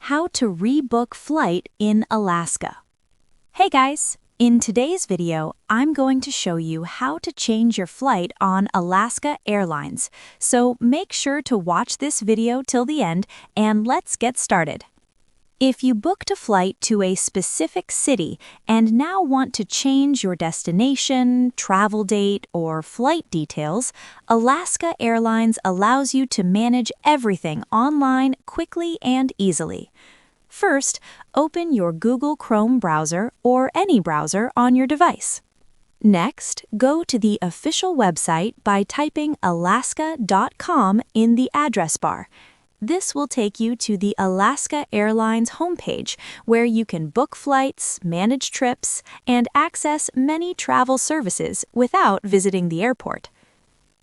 How to rebook flight in Alaska. Hey guys! In today's video, I'm going to show you how to change your flight on Alaska Airlines. So make sure to watch this video till the end and let's get started. If you booked a flight to a specific city and now want to change your destination, travel date, or flight details, Alaska Airlines allows you to manage everything online quickly and easily. First, open your Google Chrome browser or any browser on your device. Next, go to the official website by typing alaska.com in the address bar. This will take you to the Alaska Airlines homepage, where you can book flights, manage trips, and access many travel services without visiting the airport.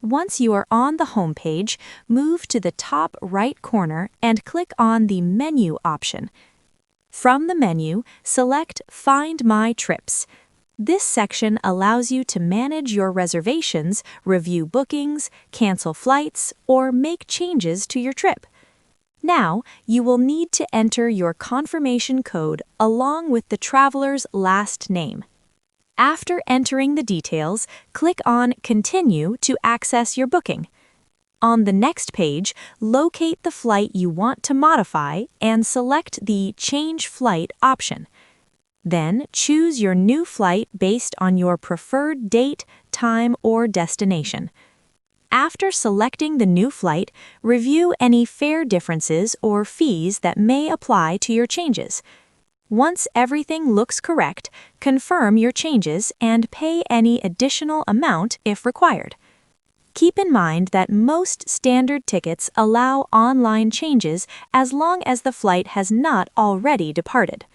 Once you are on the homepage, move to the top right corner and click on the Menu option. From the menu, select Find My Trips. This section allows you to manage your reservations, review bookings, cancel flights, or make changes to your trip. Now, you will need to enter your confirmation code along with the traveler's last name. After entering the details, click on Continue to access your booking. On the next page, locate the flight you want to modify and select the Change Flight option. Then, choose your new flight based on your preferred date, time, or destination. After selecting the new flight, review any fare differences or fees that may apply to your changes. Once everything looks correct, confirm your changes and pay any additional amount if required. Keep in mind that most standard tickets allow online changes as long as the flight has not already departed.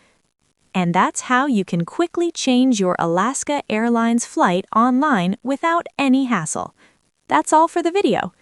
And that's how you can quickly change your Alaska Airlines flight online without any hassle. That's all for the video.